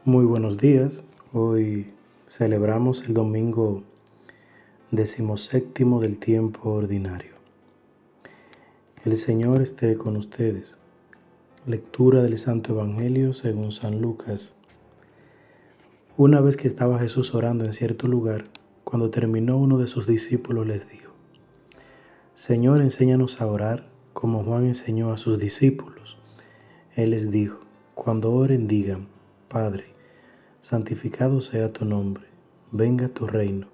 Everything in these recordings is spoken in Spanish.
Muy buenos días. Hoy celebramos el domingo 17º del tiempo ordinario. El Señor esté con ustedes. Lectura del Santo Evangelio según San Lucas. Una vez que estaba Jesús orando en cierto lugar, cuando terminó, uno de sus discípulos les dijo: Señor, enséñanos a orar como Juan enseñó a sus discípulos. Él les dijo: cuando oren, digan: Padre, santificado sea tu nombre, venga tu reino.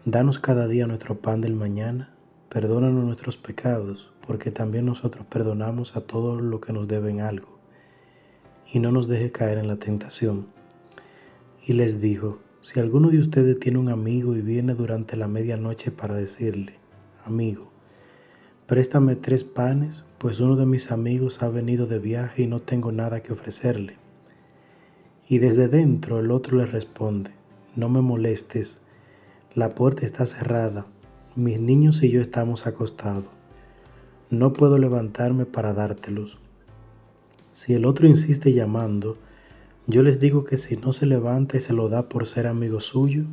Danos cada día nuestro pan del mañana, perdónanos nuestros pecados, porque también nosotros perdonamos a todos los que nos deben algo. Y no nos deje caer en la tentación. Y les dijo: si alguno de ustedes tiene un amigo y viene durante la medianoche para decirle: Amigo, préstame 3 panes, pues uno de mis amigos ha venido de viaje y no tengo nada que ofrecerle. Y desde dentro el otro le responde: no me molestes, la puerta está cerrada, mis niños y yo estamos acostados, no puedo levantarme para dártelos. Si el otro insiste llamando, yo les digo que si no se levanta y se lo da por ser amigo suyo,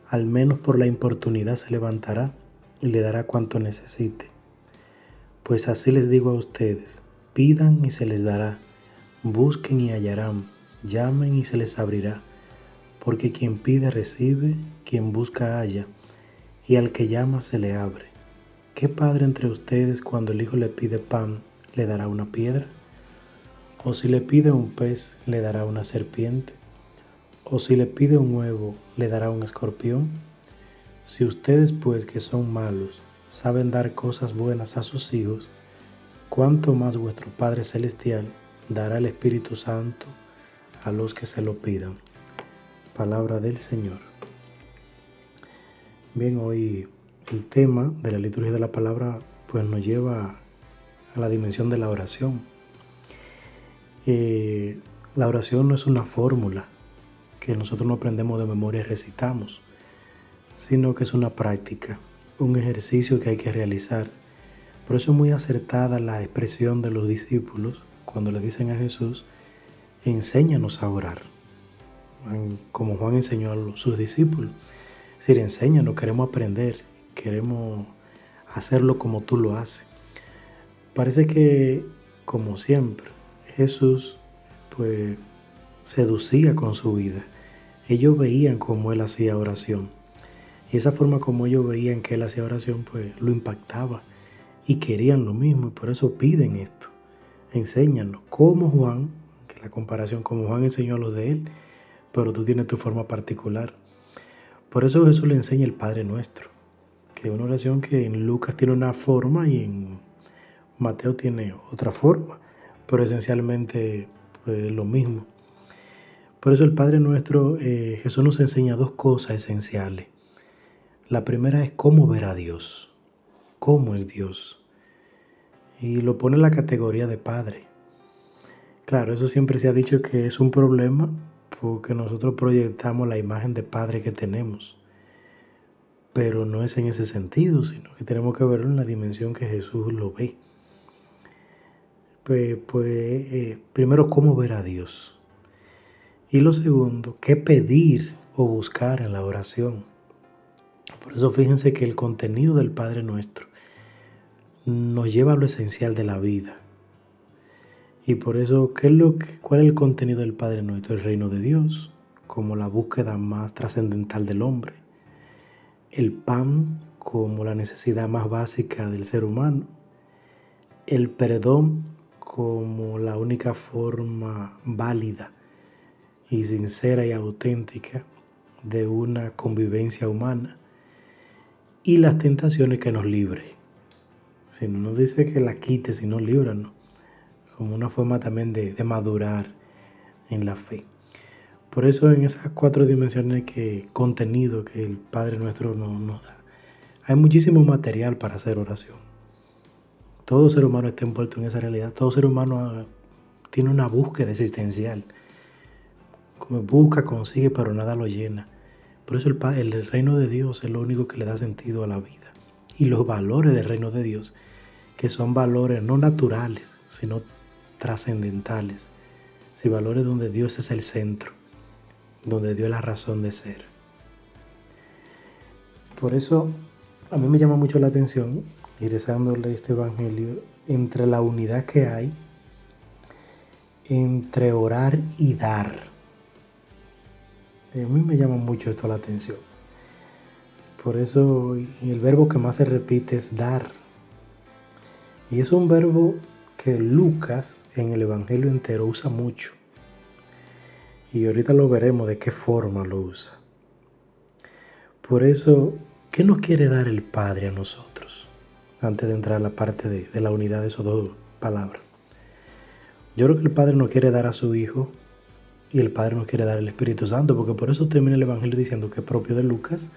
al menos por la importunidad se levantará y le dará cuanto necesite. Pues así les digo a ustedes: pidan y se les dará, busquen y hallarán, llamen y se les abrirá. Porque quien pide recibe, quien busca halla, y al que llama se le abre. ¿Qué padre entre ustedes, cuando el hijo le pide pan, le dará una piedra? ¿O si le pide un pez, le dará una serpiente? ¿O si le pide un huevo, le dará un escorpión? Si ustedes, pues, que son malos, saben dar cosas buenas a sus hijos, ¿cuánto más vuestro Padre Celestial dará el Espíritu Santo a los que se lo pidan? Palabra del Señor. Bien, hoy el tema de la liturgia de la palabra pues nos lleva a la dimensión de la oración. La oración no es una fórmula que nosotros no aprendemos de memoria y recitamos, sino que es una práctica, un ejercicio que hay que realizar. Por eso es muy acertada la expresión de los discípulos cuando le dicen a Jesús: enséñanos a orar, como Juan enseñó a sus discípulos. Es decir, enséñanos, queremos aprender, queremos hacerlo como tú lo haces. Parece que, como siempre, Jesús pues seducía con su vida. Ellos veían cómo él hacía oración. Y esa forma como ellos veían que él hacía oración pues lo impactaba. Y querían lo mismo, y por eso piden esto. Enséñanos, como Juan, que la comparación como Juan enseñó a los de él, pero tú tienes tu forma particular. Por eso Jesús le enseña el Padre Nuestro, que es una oración que en Lucas tiene una forma y en Mateo tiene otra forma, pero esencialmente pues, lo mismo. Por eso el Padre Nuestro, Jesús nos enseña 2 cosas esenciales. La primera es cómo ver a Dios, cómo es Dios, y lo pone en la categoría de Padre. Claro, eso siempre se ha dicho que es un problema porque nosotros proyectamos la imagen de Padre que tenemos. Pero no es en ese sentido, sino que tenemos que verlo en la dimensión que Jesús lo ve. Primero, cómo ver a Dios. Y lo segundo, qué pedir o buscar en la oración. Por eso fíjense que el contenido del Padre Nuestro nos lleva a lo esencial de la vida. Y por eso, ¿cuál es el contenido del Padre Nuestro? El reino de Dios, como la búsqueda más trascendental del hombre. El pan como la necesidad más básica del ser humano. El perdón como la única forma válida y sincera y auténtica de una convivencia humana. Y las tentaciones que nos libre. Si no nos dice que la quite, sino líbranos. Como una forma también de madurar en la fe. Por eso en esas 4 dimensiones contenido que el Padre Nuestro nos da, hay muchísimo material para hacer oración. Todo ser humano está envuelto en esa realidad. Todo ser humano tiene una búsqueda existencial. Busca, consigue, pero nada lo llena. Por eso el reino de Dios es lo único que le da sentido a la vida. Y los valores del reino de Dios, que son valores no naturales, sino trascendentales. Sí, valores donde Dios es el centro. donde Dios es la razón de ser. Por eso a mí me llama mucho la atención, y rezándole este evangelio, entre la unidad que hay entre orar y dar. A mí me llama mucho esto la atención. Por eso el verbo que más se repite es dar. Y es un verbo que Lucas en el evangelio entero usa mucho. Y ahorita lo veremos de qué forma lo usa. Por eso, ¿qué nos quiere dar el Padre a nosotros? Antes de entrar a la parte de la unidad de esas dos palabras. Yo creo que el Padre nos quiere dar a su Hijo y el Padre nos quiere dar el Espíritu Santo, porque por eso termina el Evangelio diciendo que es propio de Lucas.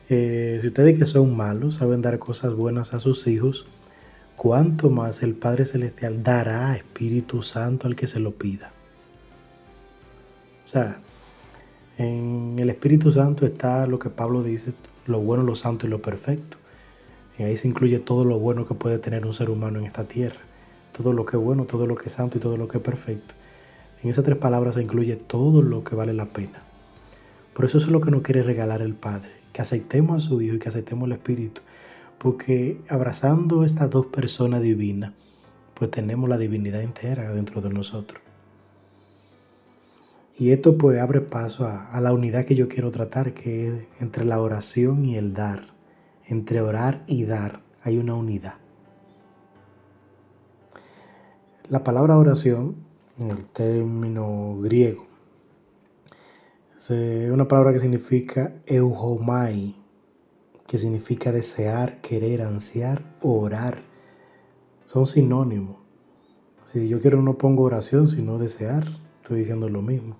Si ustedes que son malos saben dar cosas buenas a sus hijos, ¿cuánto más el Padre Celestial dará Espíritu Santo al que se lo pida? O sea, en el Espíritu Santo está lo que Pablo dice, lo bueno, lo santo y lo perfecto. Y ahí se incluye todo lo bueno que puede tener un ser humano en esta tierra. Todo lo que es bueno, todo lo que es santo y todo lo que es perfecto. En esas tres palabras se incluye todo lo que vale la pena. Por eso es lo que nos quiere regalar el Padre, que aceptemos a su Hijo y que aceptemos el Espíritu. Porque abrazando estas dos personas divinas, pues tenemos la divinidad entera dentro de nosotros. Y esto pues abre paso a la unidad que yo quiero tratar, que es entre la oración y el dar. Entre orar y dar hay una unidad. La palabra oración, en el término griego, es una palabra que significa eujomai, que significa desear, querer, ansiar, orar. Son sinónimos. Si yo quiero no pongo oración, sino desear, estoy diciendo lo mismo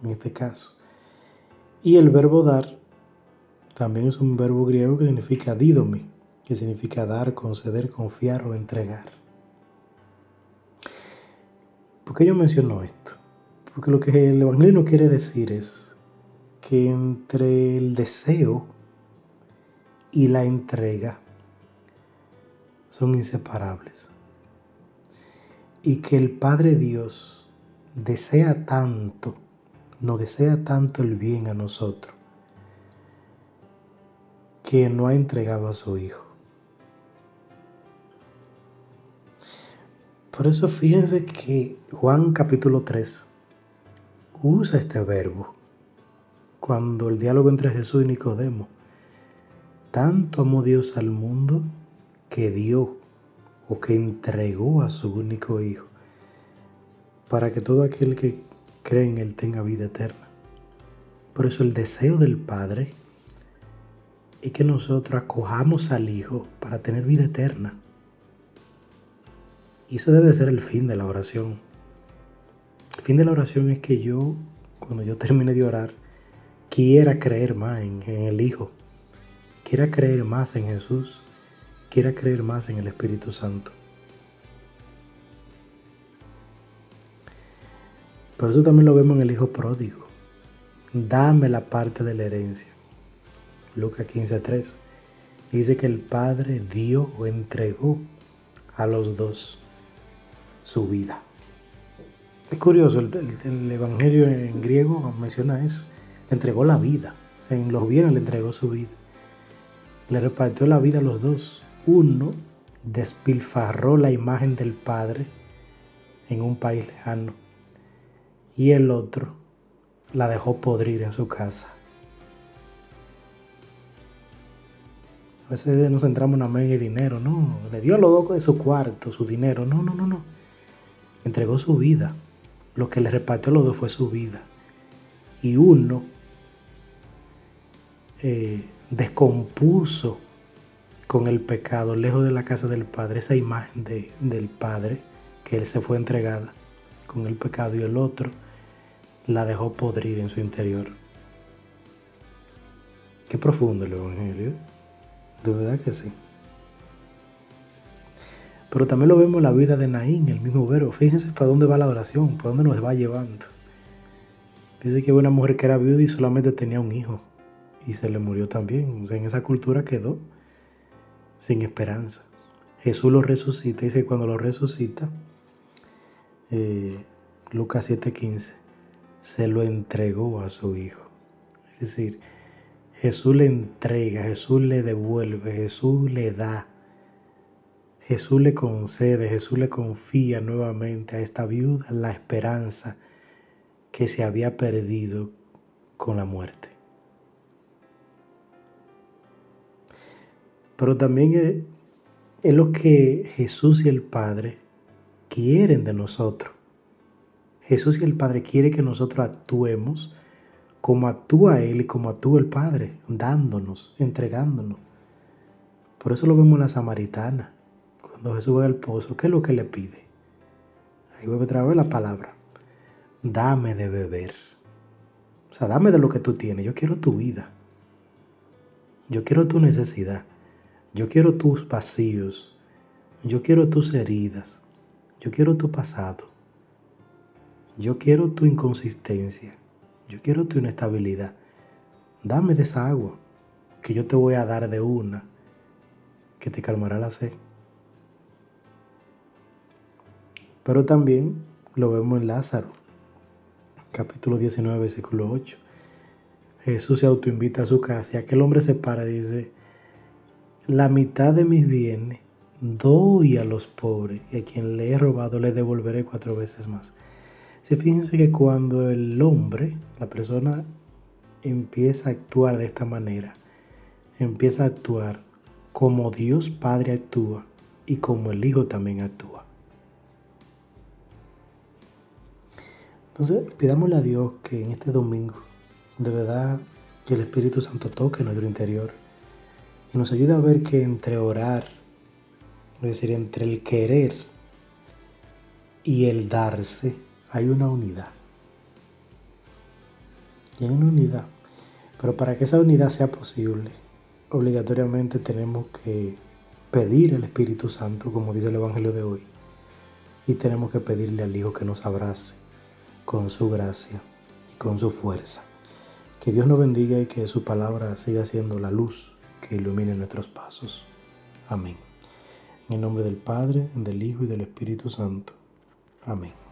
en este caso. Y el verbo dar también es un verbo griego que significa didomi, que significa dar, conceder, confiar o entregar. ¿Por qué yo menciono esto? Porque lo que el Evangelio no quiere decir es que entre el deseo y la entrega son inseparables. Y que el Padre Dios desea tanto, nos desea tanto el bien a nosotros, que no ha entregado a su Hijo. Por eso fíjense que Juan capítulo 3 usa este verbo cuando el diálogo entre Jesús y Nicodemo. Tanto amó Dios al mundo que dio o que entregó a su único Hijo para que todo aquel que cree en Él tenga vida eterna. Por eso el deseo del Padre es que nosotros acojamos al Hijo para tener vida eterna. Y ese debe ser el fin de la oración. El fin de la oración es que yo, cuando yo termine de orar, quiera creer más en el Hijo, quiera creer más en Jesús, quiera creer más en el Espíritu Santo. Por eso también lo vemos en el Hijo pródigo. Dame la parte de la herencia. Lucas 15:3. Dice que el Padre dio o entregó a los dos su vida. Es curioso, el Evangelio en griego menciona eso. Le entregó la vida. O sea, en los bienes le entregó su vida. Le repartió la vida a los dos. Uno despilfarró la imagen del Padre en un país lejano. Y el otro la dejó podrir en su casa. A veces nos centramos en en el dinero. No, le dio a los dos de su cuarto, su dinero. No. Entregó su vida. Lo que le repartió a los dos fue su vida. Y uno descompuso con el pecado, lejos de la casa del Padre, esa imagen del Padre que él se fue entregada con el pecado, y el otro la dejó podrir en su interior. Qué profundo el Evangelio, ¿eh? De verdad que sí. Pero también lo vemos en la vida de Naín, el mismo verbo. Fíjense para dónde va la oración, para dónde nos va llevando. Dice que una mujer que era viuda y solamente tenía un hijo y se le murió también. O sea, en esa cultura quedó sin esperanza. Jesús lo resucita, dice que cuando lo resucita, Lucas 7:15, se lo entregó a su Hijo. Es decir, Jesús le entrega, Jesús le devuelve, Jesús le da, Jesús le concede, Jesús le confía nuevamente a esta viuda la esperanza que se había perdido con la muerte. Pero también es lo que Jesús y el Padre quieren de nosotros. Jesús y el Padre quieren que nosotros actuemos como actúa Él y como actúa el Padre, dándonos, entregándonos. Por eso lo vemos en la samaritana. Cuando Jesús va al pozo, ¿qué es lo que le pide? Ahí vuelve otra vez la palabra. Dame de beber. O sea, dame de lo que tú tienes. Yo quiero tu vida. Yo quiero tu necesidad. Yo quiero tus vacíos. Yo quiero tus heridas. Yo quiero tu pasado. Yo quiero tu inconsistencia. Yo quiero tu inestabilidad. Dame de esa agua que yo te voy a dar de una que te calmará la sed. Pero también lo vemos en Lázaro, capítulo 19, versículo 8. Jesús se autoinvita a su casa y aquel hombre se para y dice: la mitad de mis bienes doy a los pobres y a quien le he robado le devolveré 4 veces más. Fíjense que cuando el hombre, la persona, empieza a actuar de esta manera, empieza a actuar como Dios Padre actúa y como el Hijo también actúa. Entonces, pidámosle a Dios que en este domingo, de verdad, que el Espíritu Santo toque nuestro interior y nos ayude a ver que entre orar, es decir, entre el querer y el darse, hay una unidad. Y hay una unidad. Pero para que esa unidad sea posible, obligatoriamente tenemos que pedir al Espíritu Santo, como dice el Evangelio de hoy, y tenemos que pedirle al Hijo que nos abrace con su gracia y con su fuerza. Que Dios nos bendiga y que su palabra siga siendo la luz que ilumine nuestros pasos. Amén. En el nombre del Padre, del Hijo y del Espíritu Santo. Amén.